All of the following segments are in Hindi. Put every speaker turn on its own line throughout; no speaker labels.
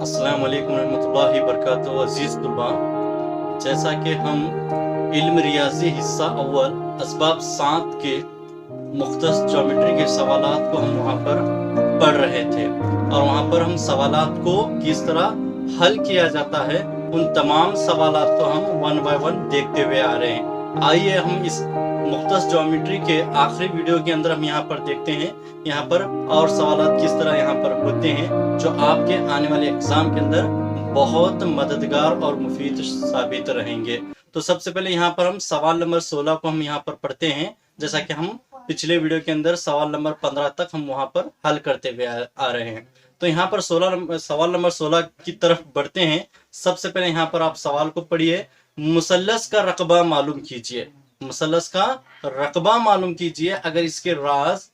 अस्सलाम वालेकुम रहमतुल्लाहि वबरकातुहू। अज़ीज़ तुल्बा, जैसा कि हम इल्म रियाज़ी हिस्सा अव्वल असबाब सात के मुख्तस ज्योमेट्री के सवालात को हम वहाँ पर पढ़ रहे थे और वहाँ पर हम सवालात को किस तरह हल किया जाता है उन तमाम सवालात को हम वन बाय वन देखते हुए आ रहे हैं। आइए हम इस मुख्तस ज्योमेट्री के आखिरी वीडियो के अंदर हम यहाँ पर देखते हैं यहाँ पर और सवालात किस तरह यहाँ पर होते हैं जो आपके आने वाले एग्जाम के अंदर बहुत मददगार और मुफीद साबित रहेंगे। तो सबसे पहले यहाँ पर हम सवाल नंबर 16 को हम यहाँ पर पढ़ते हैं, जैसा कि हम पिछले वीडियो के अंदर सवाल नंबर 15 तक हम वहां पर हल करते हुए आ रहे हैं। तो यहाँ पर सवाल नंबर 16 की तरफ बढ़ते हैं। सबसे पहले यहाँ पर आप सवाल को पढ़िए। मुसल्लस का रकबा मालूम कीजिए। मुसल्लस का रकबा मालूम कीजिए अगर इसके राज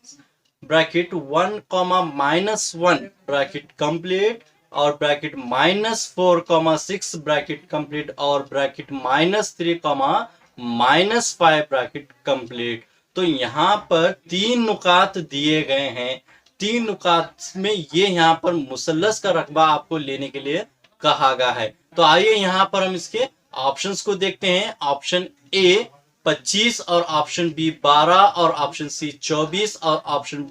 ब्रैकेट 1 -1 ब्रैकेट कंप्लीट और ब्रैकेट -4 ब्रैकेट कंप्लीट और ब्रैकेट -3 -5 ब्रैकेट कंप्लीट। तो यहाँ पर तीन नुकात दिए गए हैं। तीन नुकात में ये यहाँ पर मुसल्लस का रकबा आपको लेने के लिए कहा गया है। तो आइए यहाँ पर हम इसके ऑप्शंस को देखते हैं। ऑप्शन ए 25 और ऑप्शन बी 12 और ऑप्शन सी 24 और ऑप्शन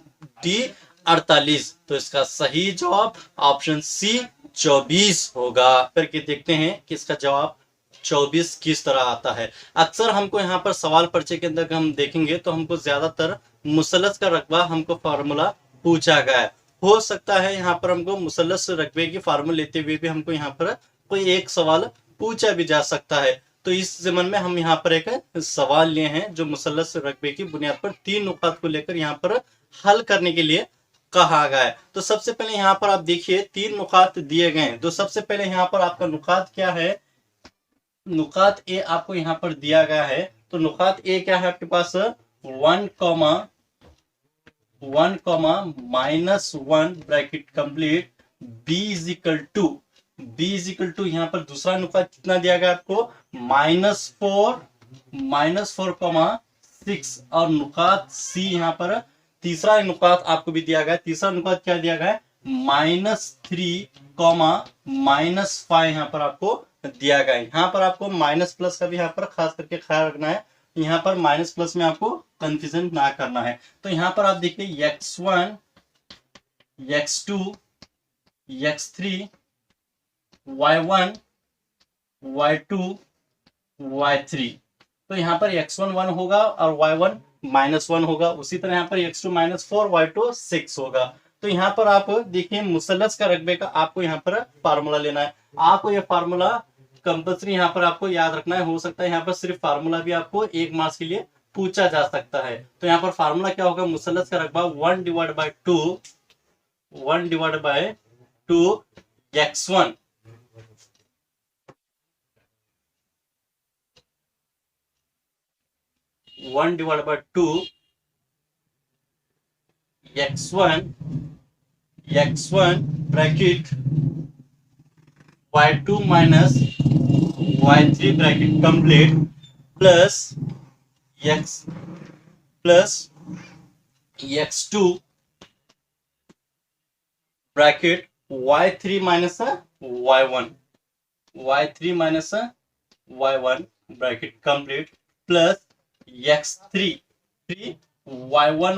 डी 48। तो इसका सही जवाब ऑप्शन सी 24 होगा। करके देखते हैं कि इसका जवाब 24 किस तरह आता है। अक्सर हमको यहाँ पर सवाल पर्चे के अंदर हम देखेंगे तो हमको ज्यादातर मुसल्लस का रकबा हमको फार्मूला पूछा गया है। हो सकता है यहाँ पर हमको मुसल्लस रकबे की फार्मूला लेते हुए भी हमको यहाँ पर कोई एक सवाल पूछा भी जा सकता है। तो इस ज़मन में हम यहाँ पर एक सवाल लिए हैं जो मुसल्लस रकबे की बुनियाद पर तीन नुकात को लेकर यहाँ पर हल करने के लिए कहा गया है। तो सबसे पहले यहाँ पर आप देखिए तीन नुकात दिए गए हैं। तो सबसे पहले यहाँ पर आपका नुकात क्या है? नुकात ए आपको यहाँ पर दिया गया है। तो नुकात ए क्या है आपके पास? 1, -1 bracket complete b is equal to यहाँ पर दूसरा नुकात कितना दिया गया आपको? -4, 6 और नुकात सी यहाँ पर तीसरा नुकात आपको भी दिया गया है। तीसरा नुकात क्या दिया गया है? -3, -5 यहाँ पर आपको दिया गया है। यहाँ पर आपको माइनस प्लस का भी यहाँ पर खास करके ख्याल रखना है। यहाँ पर माइनस प्लस में आपको कंफ्यूजन ना करना है। तो यहाँ पर आप देखिए x1, x2, x3, y1, y2, y3। तो यहाँ पर x1 1 होगा और y1 -1 होगा। उसी तरह यहाँ पर x2 -4, y2 6 होगा। तो यहाँ पर आप देखिए मुसल्लस का रकबे का आपको यहाँ पर फार्मूला लेना है। आपको यह फार्मूला कंपल्सरी यहाँ पर आपको याद रखना है। हो सकता है यहाँ पर सिर्फ फार्मूला भी आपको 1 मार्क्स के लिए पूछा जा सकता है। तो यहाँ पर फार्मूला क्या होगा? मुसल्लस का रकबा 1/2 x1 1/2 x1 bracket y2 y3 bracket complete plus x2 bracket y3 y1 bracket complete plus x3 y1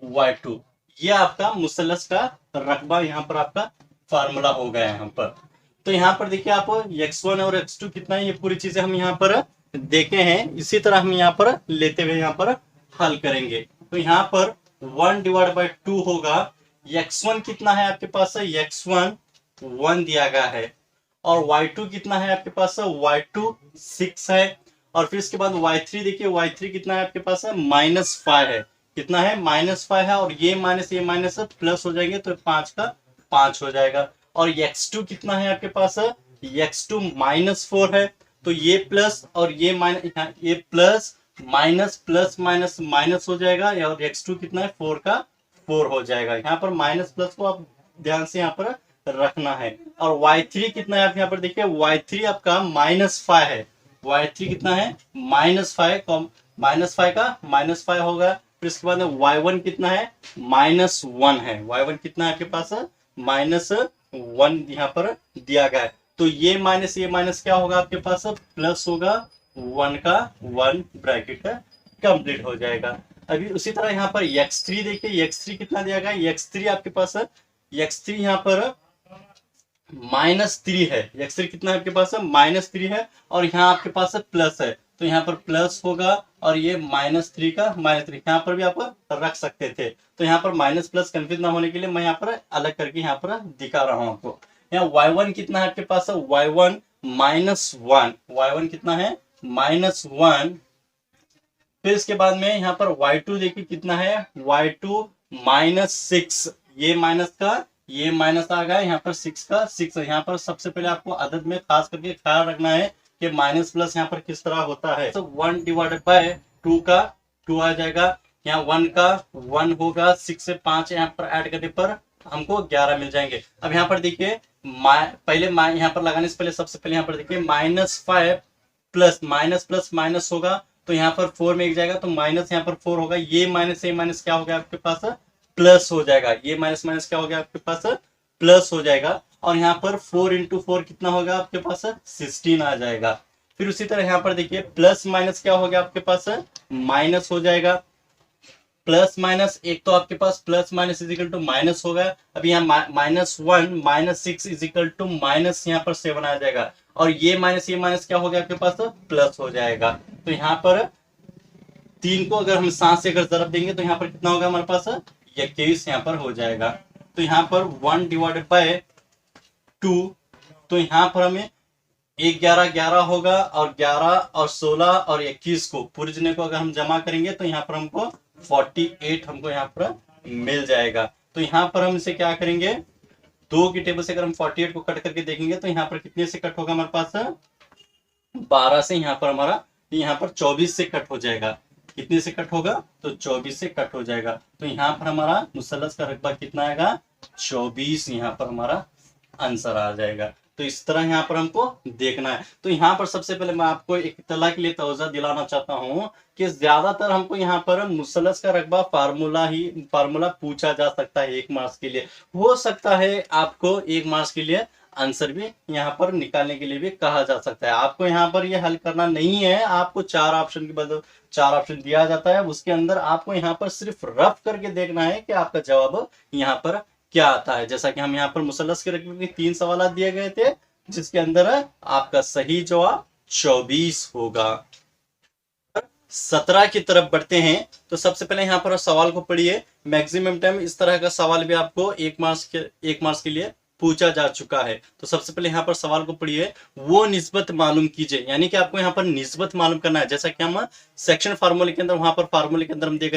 y2। ये आपका मुसल्लस का रकबा यहाँ पर आपका फार्मूला हो गया यहाँ पर। तो यहाँ पर देखिए आप x1 और x2 कितना है, ये पूरी चीजें हम यहाँ पर देखे हैं। इसी तरह हम यहाँ पर लेते हुए यहाँ पर हल करेंगे। तो यहाँ पर 1/2 होगा। x1 कितना है आपके पास? x1 1 दिया गया है और y2 कितना है आपके पास? y2 6 है। और फिर इसके बाद y3 देखिए y3 कितना है आपके पास? -5 है। कितना है? -5 है और ये माइनस प्लस हो जाएंगे तो 5 का 5 हो जाएगा। और x2 कितना है आपके पास? x2 -4 है। तो ये प्लस और ये प्लस माइनस हो जाएगा और x2 कितना है? 4 का 4 हो जाएगा। यहाँ पर माइनस प्लस को आप ध्यान से यहाँ पर रखना है। और y3 कितना है आप यहाँ पर देखिए y3 आपका -5 है। y3 कितना है? -5 का -5 होगा। फिर इसके बाद y1 कितना है? -1 है। y1 कितना है आपके पास? 1 यहाँ पर दिया गया है। तो ये माइनस क्या होगा आपके पास, प्लस होगा 1 का 1 ब्रैकेट कंप्लीट हो जाएगा। अभी उसी तरह यहाँ पर x3 देखिए, x3 कितना दिया गया, x3 आपके पास x3 यहाँ पर -3 है, x3 कितना है आपके पास, -3 है, और यहाँ आपके पास प्लस है, तो यहाँ पर प्लस होगा, और ये -3 का -3 यहाँ पर भी आप रख सकते थे। तो यहाँ पर माइनस प्लस कंफ्यूज ना होने के लिए मैं यहाँ पर अलग करके यहाँ पर दिखा रहा हूँ आपको। यहाँ y1 कितना है आपके पास, y1 -1, y1 कितना है -1। फिर इसके बाद में यहाँ पर y2 देखिए कितना है, y2 -6, ये माइनस का ये माइनस आ गया, यहाँ पर 6 का 6 है। यहाँ पर सबसे पहले आपको अदद में खास करके ख्याल रखना है कि माइनस प्लस यहाँ पर किस तरह होता है। तो 1 डिवाइडेड बाय 2 का 2 आ जाएगा, यहाँ 1 का 1 होगा, 6 से 5 यहाँ पर ऐड करने पर हमको 11 मिल जाएंगे। अब यहाँ पर देखिए पहले यहाँ पर लगाने से पहले सबसे पहले यहाँ पर देखिए -5 प्लस माइनस होगा, तो यहाँ पर 4 में एक जाएगा, तो माइनस यहाँ पर 4 होगा, ये माइनस क्या हो गया आपके पास, प्लस हो जाएगा, ये माइनस क्या हो गया आपके पास, प्लस हो जाएगा, और यहाँ पर 4 × 4 कितना होगा आपके पास, 16 आ जाएगा। फिर उसी तरह यहाँ पर देखिए प्लस माइनस क्या हो गया आपके पास, माइनस हो जाएगा, प्लस माइनस एक तो आपके पास plus minus is equal to minus होगा। अभी यहाँ -1 -6 इजिकल टू माइनस यहाँ पर 7 आ जाएगा, और ये माइनस क्या हो गया आपके पास, प्लस हो जाएगा। तो यहाँ पर 3 को अगर हम 7 से अगर जरब देंगे तो यहाँ पर कितना होगा हमारे पास, 21 यहाँ पर हो जाएगा। तो यहाँ पर 1 डिवाइडेड बाय 2, तो यहाँ पर हमें 11 होगा, और 11 और 16 और 21 को पूरे को अगर हम जमा करेंगे तो यहाँ पर हमको 48 हमको यहाँ पर मिल जाएगा। तो यहाँ पर हम इसे क्या करेंगे, 2 की टेबल से अगर हम 48 को कट करके देखेंगे तो यहाँ पर कितने से कट होगा हमारे पास, 12 से यहाँ पर हमारा यहाँ पर 24 से कट हो जाएगा। कितने से कट होगा, तो 24 से कट हो जाएगा। तो यहाँ पर हमारा मुसल्लस का रकबा कितना आएगा, 24 यहाँ पर हमारा आंसर आ जाएगा। तो इस तरह यहाँ पर हमको देखना है। तो यहाँ पर सबसे पहले मैं आपको एक इत्तला के लिए तवज्जो दिलाना चाहता हूँ कि ज्यादातर हमको यहाँ पर मुसल्लस का रकबा फार्मूला पूछा जा सकता है 1 मार्क्स के लिए। हो सकता है आपको 1 मार्क्स के लिए आंसर भी यहाँ पर निकालने के लिए भी कहा जा सकता है। आपको यहाँ पर ये हल करना नहीं है, आपको 4 ऑप्शन के बदले 4 ऑप्शन दिया जाता है, उसके अंदर आपको यहाँ पर सिर्फ रफ करके देखना है कि आपका जवाब यहाँ पर क्या आता है। जैसा कि हम यहाँ पर मुसल्लस के रकबे के 3 सवाल दिए गए थे, जिसके अंदर आपका सही जवाब 24 होगा। 17 की तरफ बढ़ते हैं। तो सबसे पहले यहाँ पर सवाल को पढ़िए। मैक्सिमम टाइम इस तरह का सवाल भी आपको 1 मार्क्स के लिए पूछा जा चुका है। तो सबसे पहले यहाँ पर सवाल को पढ़िए, वो निस्बत मालूम कीजिए, यानी कि आपको यहाँ पर निस्बत मालूम करना है। जैसा कि हम सेक्शन फार्मूले के अंदर वहां पर फार्मूले के अंदर हम देख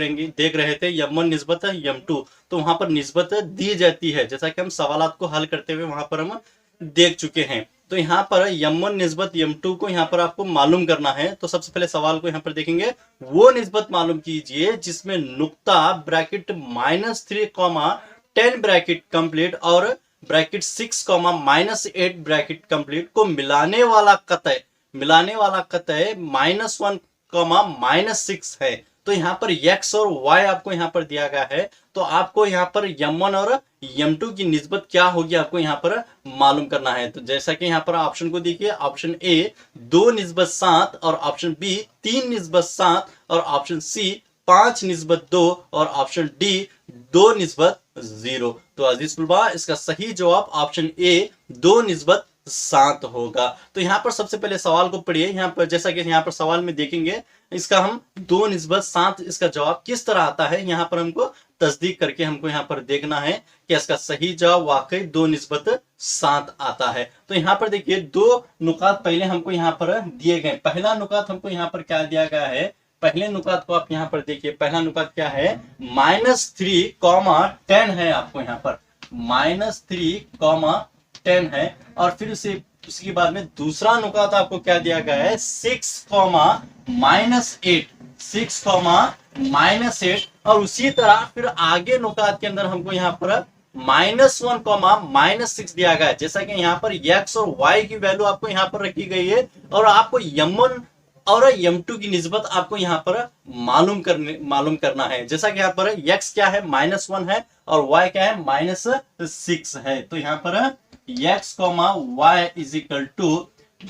रहे थे m1 निस्बत m2, तो वहां पर निस्बत दी जाती है, जैसा कि हम सवालात को हल करते हुए वहां पर हम देख चुके हैं। तो यहाँ पर m1 निस्बत m2 को यहाँ पर आपको मालूम करना है। तो सबसे पहले सवाल को यहाँ पर देखेंगे, वो निस्बत मालूम कीजिए जिसमें नुक्ता ब्रैकेट -3, 10 ब्रैकेट कंप्लीट और ब्रैकेट 6, -8 ब्रैकेट कंप्लीट को मिलाने वाला कतय -1, -6 है। तो यहाँ पर x और y आपको यहाँ पर दिया गया है, तो आपको यहाँ पर m1 और m2 की निस्बत क्या होगी आपको यहाँ पर मालूम करना है। तो जैसा कि यहाँ पर ऑप्शन को देखिए, ऑप्शन ए 2:7 और ऑप्शन बी 3:7 और ऑप्शन सी 5:2 और ऑप्शन डी 2:0। तो अजीज तुलबा इसका सही जवाब ऑप्शन ए 2:7 होगा। तो यहाँ पर सबसे पहले सवाल को पढ़िए। यहाँ पर जैसा कि यहाँ पर सवाल में देखेंगे, इसका हम 2:7 इसका जवाब किस तरह आता है, यहाँ पर हमको तस्दीक करके हमको यहाँ पर देखना है कि इसका सही जवाब वाकई 2:7 आता है। तो यहाँ पर देखिए 2 नुकात पहले हमको यहाँ पर दिए गए। पहला नुकात हमको यहाँ पर क्या दिया गया है, पहले नुकात को आप यहाँ पर देखिए। पहला नुकात क्या है, -3, 10 है आपको यहाँ पर -3, 10 है। और फिर उसके बाद में दूसरा नुकात आपको क्या दिया गया है, 6, -8 और उसी तरह फिर आगे नुकात के अंदर हमको यहाँ पर -1, -6 दिया गया है। जैसा कि यहाँ पर x और y की वैल्यू आपको यहाँ पर रखी गई है और आपको m1 और m2 की निस्बत आपको यहाँ पर मालूम करना है। जैसा कि यहाँ पर x क्या है -1 है और y क्या है -6 है। तो यहाँ पर x y is equal to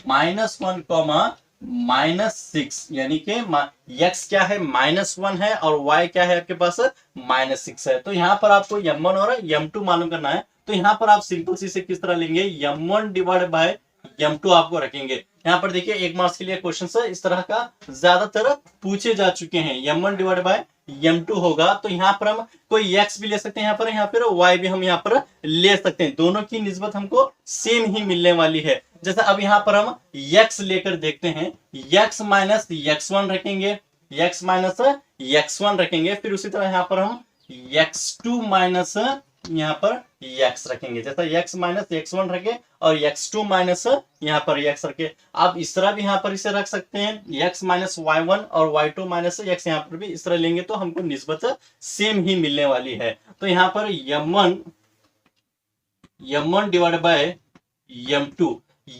-1 -6 यानी कि x क्या है -1 है और y क्या है आपके पास -6 है। तो यहाँ पर आपको m1 और m2 मालूम करना है। तो यहाँ पर आप सिंपल सी से किस तरह लेंगे, m1 डिवाइड बाय m2 आपको रखेंगे। यहाँ पर देखिए 1 मार्क्स के लिए क्वेश्चन इस तरह का ज्यादातर पूछे जा चुके हैं। m1 डिवाइड बाय m2 होगा। तो यहाँ पर हम कोई x भी ले सकते हैं, यहाँ पर y भी हम यहाँ पर ले सकते हैं। दोनों की निस्बत हमको सेम ही मिलने वाली है। जैसे अब यहाँ पर हम x लेकर देखते हैं, x माइनस x1 रखेंगे, x माइनस x1 रखेंगे। फिर उसी तरह यहाँ पर हम x2 माइनस यहाँ पर x रखेंगे। जैसा x माइनस x1 रखे और x2 माइनस यहाँ पर x रखे। आप इस तरह भी यहाँ पर इसे रख सकते हैं, x माइनस y1 और y2 माइनस x यहाँ पर भी इस तरह लेंगे तो हमको निस्बत सेम ही मिलने वाली है। तो यहाँ पर m1 divide by m2,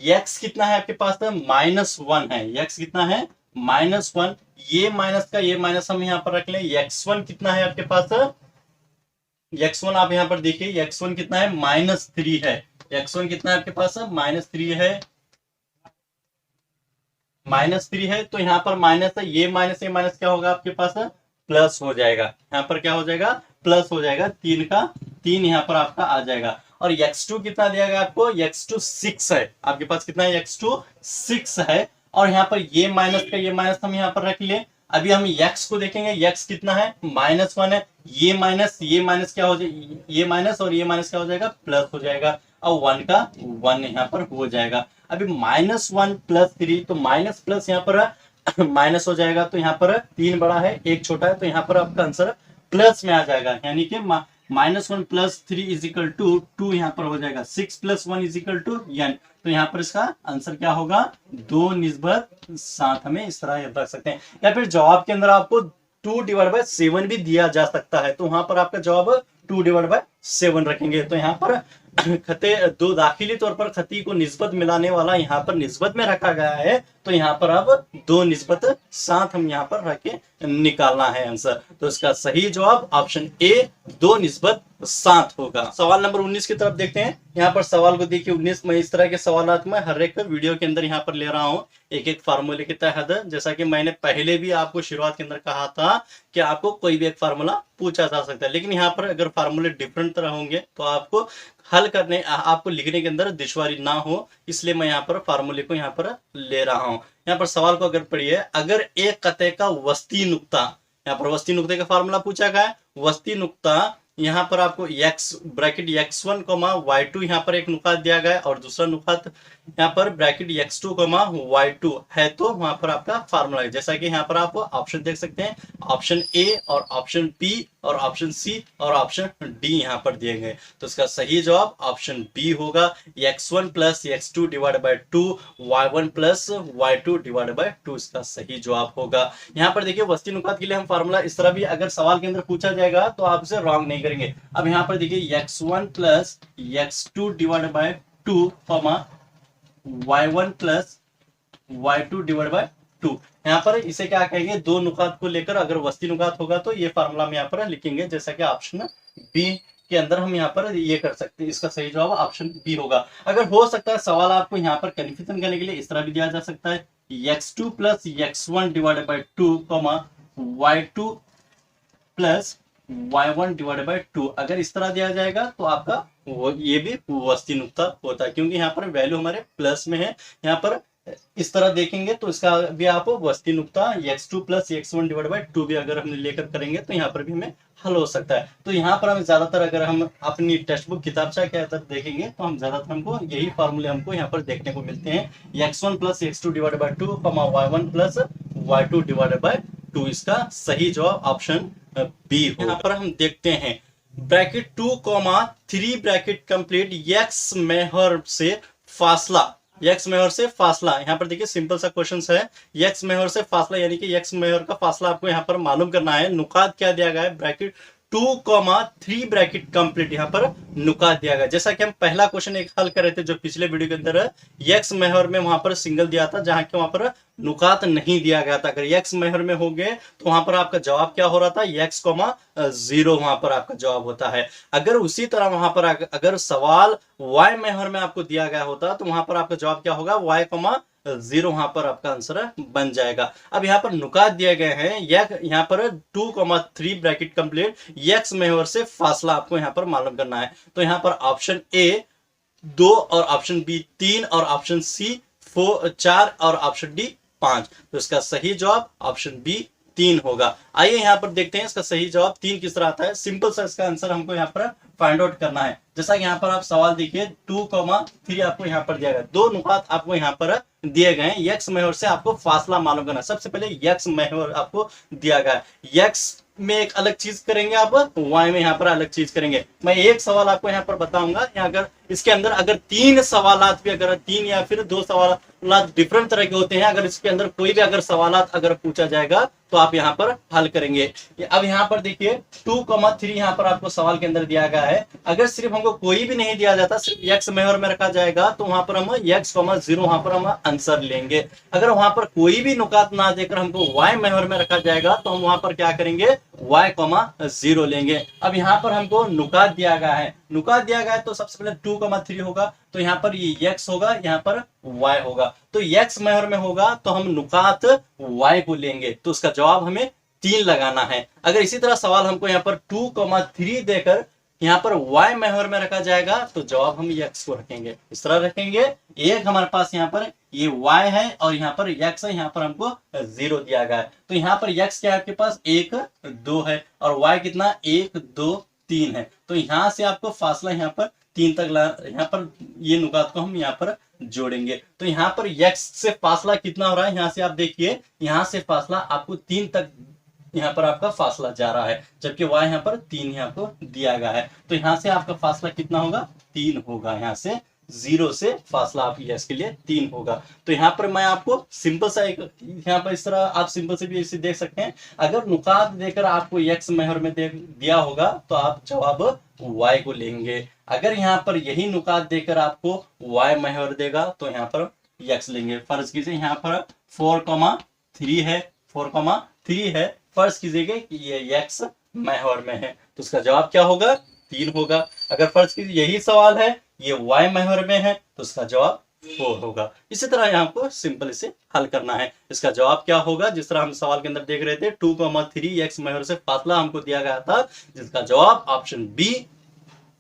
x कितना है आपके पास -1 है, x कितना है -1। ये माइनस का ये माइनस हम यहाँ पर रख लें। x1 कितना है आपके पास, x1 आप यहाँ पर देखिए x1 कितना है -3 है। x1 कितना है आपके पास -3 है, -3 है। तो यहाँ पर माइनस है, ये माइनस क्या होगा आपके पास प्लस हो जाएगा। यहाँ पर क्या हो जाएगा, प्लस हो जाएगा, 3 का 3 यहाँ पर आपका आ जाएगा। और x2 कितना दिया गया आपको, x2 6 है आपके पास, कितना है x2 6 है। और यहाँ पर ये माइनस का ये माइनस हम यहाँ पर रख लिए। अभी हम x को देखेंगे, x कितना है -1 है। ये माइनस क्या हो जाएगा, ये माइनस और ये माइनस क्या हो जाएगा, प्लस हो जाएगा। और 1 का 1 यहाँ पर हो जाएगा। अभी -1 + 3, तो माइनस प्लस यहाँ पर माइनस हो जाएगा। तो यहाँ पर 3 बड़ा है 1 छोटा है, तो यहाँ पर आपका आंसर प्लस में आ जाएगा। यानी कि -1 + 3 = 2 यहाँ पर हो जाएगा। 6 + 1 = n। तो यहाँ पर इसका आंसर क्या होगा, 2 निस्बत 7 हमें इस तरह रख सकते हैं। या फिर जवाब के अंदर आपको 2/7 भी दिया जा सकता है। तो वहां पर आपका जवाब 2/7 रखेंगे। तो यहाँ पर खते दो दाखिली तौर पर खती को निस्बत मिलाने वाला यहाँ पर निस्बत में रखा गया है। तो यहाँ पर अब 2/7 हम यहाँ पर रख के निकालना है आंसर। तो इसका सही जवाब ऑप्शन ए 2/7 होगा। सवाल नंबर 19 की तरफ देखते हैं। यहाँ पर सवाल को देखिए 19 में इस तरह के सवाल मैं हर एक वीडियो के अंदर यहाँ पर ले रहा हूँ एक एक फार्मूले के तहत। जैसा कि मैंने पहले भी आपको शुरुआत के अंदर कहा था कि आपको कोई भी एक फार्मूला पूछा जा सकता है, लेकिन यहाँ पर अगर फार्मूले डिफरेंट तरह होंगे तो आपको हल करने आपको लिखने के अंदर दुश्वारी ना हो, इसलिए मैं यहाँ पर फार्मूले को यहाँ पर ले रहा हूँ। यहाँ पर सवाल को अगर पढ़िए, अगर एक कते का वस्ती नुक्ता, यहाँ पर वस्ती नुक्ते का फार्मूला पूछा गया है। वस्ती नुक्ता यहाँ पर आपको x ब्रैकेट x1, y2 यहाँ पर एक नुकात दिया गया है और दूसरा नुकात यहाँ पर ब्रैकेट x2, y2 है। तो वहां पर आपका फार्मूला है। जैसा कि यहाँ पर आप ऑप्शन देख सकते हैं, ऑप्शन ए और ऑप्शन बी और ऑप्शन सी और ऑप्शन डी यहाँ पर दिए गए। तो इसका सही जवाब ऑप्शन बी होगा, x1 + x2 / 2 y1 + y2 / 2 इसका सही जवाब होगा। यहाँ पर देखिए वस्ती नुकात के लिए हम फार्मूला इस तरह भी अगर सवाल के अंदर पूछा जाएगा तो आप इसे रॉन्ग नहीं करेंगे। अब यहाँ पर देखिए x1 + x2 / 2, y1 + y2 / 2। यहाँ पर इसे क्या कहेंगे, दो नुकात को लेकर अगर वस्ती नुकात होगा तो ये फार्मूला हम यहाँ पर लिखेंगे। जैसा कि ऑप्शन बी के अंदर हम यहाँ पर ये कर सकते हैं। इसका सही जवाब ऑप्शन बी होगा। अगर हो सकता है सवाल आपको यहाँ पर कंफ्यूजन करने के लिए इस तरह भी दिया जा सकता है, x2 + x1 / 2, y2 + y1 / 2। अगर इस तरह दिया जाएगा तो आपका वो ये भी वस्ती नुक्ता होता है, क्योंकि यहाँ पर वैल्यू हमारे प्लस में है। यहाँ पर इस तरह देखेंगे तो इसका भी आप वस्ती नुक्ता x2 + x1 / 2 भी अगर हम लेकर करेंगे तो यहाँ पर भी हमें हल हो सकता है। तो यहाँ पर हम ज्यादातर अगर हम अपनी टेक्स्ट बुक किताबचा के अंदर देखेंगे तो हम ज्यादातर हमको यही फार्मूले हमको यहाँ पर देखने को मिलते हैं, x1 + x2 / 2, y1 + y2 / 2। इसका सही जवाब ऑप्शन बी हो। यहाँ पर हम देखते हैं ब्रैकेट 2, 3 ब्रैकेट कंप्लीट x मेहर से फासला, x मेहर से फासला। यहाँ पर देखिए सिंपल सा क्वेश्चन है, x मेहर से फासला यानी कि x मेहर का फासला आपको यहाँ पर मालूम करना है। नुकात क्या दिया गया है, ब्रैकेट 2,3 ब्रैकेट कंप्लीट यहाँ पर नुकात दिया गया। जैसा कि हम पहला क्वेश्चन एक हल कर रहे थे जो पिछले वीडियो के अंदर यक्स महवर में वहां पर सिंगल दिया था, जहां के वहां पर नुकात नहीं दिया गया था। अगर यक्स महवर में हो गए तो वहां पर आपका जवाब क्या हो रहा था, यक्स कॉमा 0 वहां पर आपका जवाब होता है। अगर उसी तरह वहां पर अगर सवाल वाई महवर में आपको दिया गया होता तो वहां पर आपका जवाब क्या होगा, वाई कॉमा 0 वहां पर आपका आंसर बन जाएगा। अब यहाँ पर नुकात दिए गए हैं, यहाँ पर 2,3 ब्रैकेट कंप्लीट यक्स महवर से फासला आपको यहाँ पर मालूम करना है। तो यहाँ पर ऑप्शन ए 2 और ऑप्शन बी 3 और ऑप्शन सी 4 और ऑप्शन डी 5। तो इसका सही जवाब ऑप्शन बी 3 होगा। आइए यहाँ पर देखते हैं इसका सही जवाब 3 किस तरह आता है। सिंपल सा इसका आंसर हमको यहाँ पर फाइंड आउट करना है। जैसा कि यहाँ पर आप सवाल देखिए 2,3 आपको यहाँ पर दिया गया, 2 नुकात आपको यहाँ पर दिए गए हैं। यक्स महवर से आपको फासला मालूम करना है। सबसे पहले यक्स महवर आपको दिया गया है, यक्स में एक अलग चीज करेंगे, आप वाई में यहाँ पर अलग चीज करेंगे। मैं एक सवाल आपको यहाँ पर बताऊंगा, यहाँ अगर इसके अंदर अगर 3 सवालात भी, अगर 3 या फिर 2 सवालात डिफरेंट तरह के होते हैं, अगर इसके अंदर कोई भी अगर सवालात अगर पूछा जाएगा तो आप यहाँ पर हल करेंगे। अब यहाँ पर देखिए 2,3 यहाँ पर आपको सवाल के अंदर दिया गया है। अगर सिर्फ हमको कोई भी नहीं दिया जाता, सिर्फ यक्स महवर में रखा जाएगा तो वहां पर हम यक्स कॉमा 0 वहां पर हम आंसर लेंगे। अगर वहां पर कोई भी नुकात ना देकर हमको वाई महवर में रखा जाएगा तो हम वहां पर क्या करेंगे, वाई कॉमा 0 लेंगे। अब यहाँ पर हमको नुकात दिया गया है, नुकात दिया गया है तो सबसे पहले 2,3 होगा, तो यहाँ पर ये यक्स होगा, यहाँ पर वाई होगा। तो यक्स महवर में होगा तो हम नुकात वाई को लेंगे, तो उसका जवाब हमें 3 लगाना है। अगर इसी तरह सवाल हमको यहाँ पर 2,3 देकर यहाँ पर वाई महवर में रखा जाएगा तो जवाब हम यक्स को रखेंगे, इस तरह रखेंगे। एक हमारे पास यहाँ पर ये वाई है और यहाँ पर यक्स है, यहाँ पर हमको 0 दिया गया है। तो यहाँ पर यक्स क्या है आपके पास 1 2 है और वाई कितना 1 2 3 है। तो यहाँ से आपको फासला यहाँ पर 3 तक यहाँ पर ये नुकात को हम यहाँ पर जोड़ेंगे। तो यहाँ पर यक्स से फासला कितना हो रहा है, यहाँ से आप देखिए, यहाँ से फासला आपको 3 तक यहाँ पर आपका फासला जा रहा है, जबकि y यहाँ पर 3 यहाँ को दिया गया है। तो यहाँ से आपका फासला कितना होगा, 3 होगा। यहाँ से 0 से फासला आप यस के लिए 3 होगा। तो यहाँ पर मैं आपको सिंपल सा एक यहाँ पर इस तरह आप सिंपल से भी इसे देख सकते हैं। अगर नुकात देकर आपको यक्स महवर में दिया होगा तो आप जवाब y को लेंगे। अगर यहाँ पर यही नुकात देकर आपको y महवर देगा तो यहाँ पर यक्स लेंगे। फर्ज कीजिए यहाँ पर 4,3 है, 4,3 है, फर्ज कीजिएगा कि ये यक्स महवर में है तो उसका जवाब क्या होगा, 3 होगा। अगर फर्ज कीजिए यही सवाल है ये वाई महवर में है तो उसका जवाब 4 होगा। इसी तरह यहाँ को सिंपल इसे हल करना है। इसका जवाब क्या होगा, जिस तरह हम सवाल के अंदर देख रहे थे 2,3 यक्स महवर से फासला हमको दिया गया था, जिसका जवाब ऑप्शन बी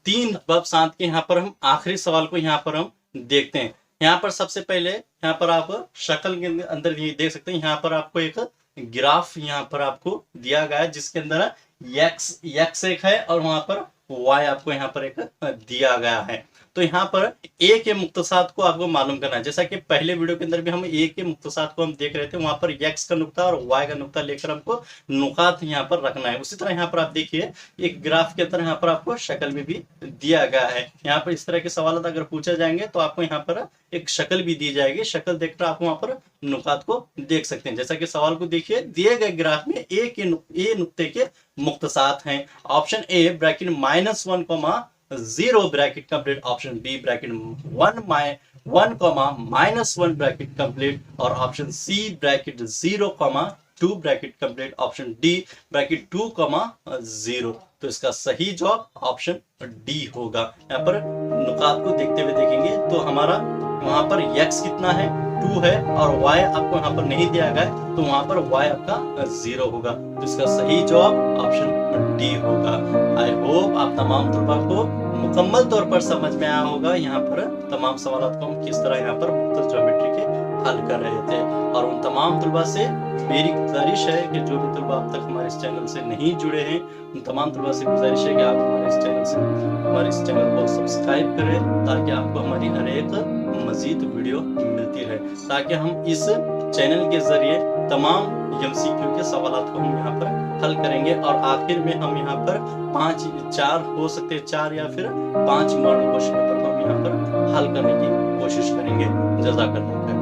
3 बब 7 के। यहाँ पर हम आखिरी सवाल को यहाँ पर हम देखते हैं। यहाँ पर सबसे पहले यहाँ पर आप शक्ल के अंदर ये देख सकते हैं, यहाँ पर आपको एक ग्राफ यहाँ पर आपको दिया गया है जिसके अंदर यक्स एक है और वहां पर वाई आपको यहाँ पर एक दिया गया है। तो यहाँ पर ए के मुक्तसात को आपको मालूम करना है। जैसा कि पहले वीडियो के अंदर भी हम ए के मुक्तसात को हम देख रहे थे, वहां पर यक्स का नुक्ता और वाई का नुक्ता लेकर हमको नुकात यहाँ पर रखना है। उसी तरह यहाँ पर आप देखिए एक ग्राफ के अंदर यहाँ पर आपको शक्ल में भी दिया गया है। यहाँ पर इस तरह के सवाल अगर पूछे जाएंगे तो आपको यहाँ पर एक शक्ल भी दी जाएगी, शक्ल देखकर आप वहां पर नुकात को देख सकते हैं। जैसा कि सवाल को देखिए, दिए गए ग्राफ में ए नुक्ते के मुक्तसात हैं। Option A bracket -1, 0 bracket complete, option B bracket 1, -1 bracket complete और option C bracket 0, 2 bracket complete, option D bracket 2, 0। तो इसका सही जवाब ऑप्शन डी होगा। यहाँ पर नुकात को देखते हुए देखेंगे तो हमारा वहां पर यक्स कितना है 2 है और y आपको यहाँ पर नहीं दिया गया है तो वहां पर y आपका 0 होगा। तो इसका सही जवाब ऑप्शन डी होगा। आई होप आप तमाम तलबा को मुकम्मल तौर पर समझ में आया होगा यहाँ पर तमाम सवालों को हम किस तरह यहाँ पर मुख्तलिफ ज्योमेट्री के हल कर रहे थे। और उन तमाम तलबा से मेरी गुजारिश है कि जो भी तलबा अब तक हमारे इस चैनल से नहीं जुड़े हैं, उन तमाम तलबा से गुजारिश है कि आप हमारे इस चैनल को सब्सक्राइब करें ताकि आपको हमारी हर एक मजीद वीडियो मिलती रहे, ताकि हम इस चैनल के जरिए तमाम MCQ के सवालों को हम यहाँ पर हल करेंगे और आखिर में हम यहाँ पर 4 हो सकते हैं 4 या फिर 5 मॉडल क्वेश्चन पेपर को हम यहाँ पर हल करने की कोशिश करेंगे। जज़ाकल्लाह।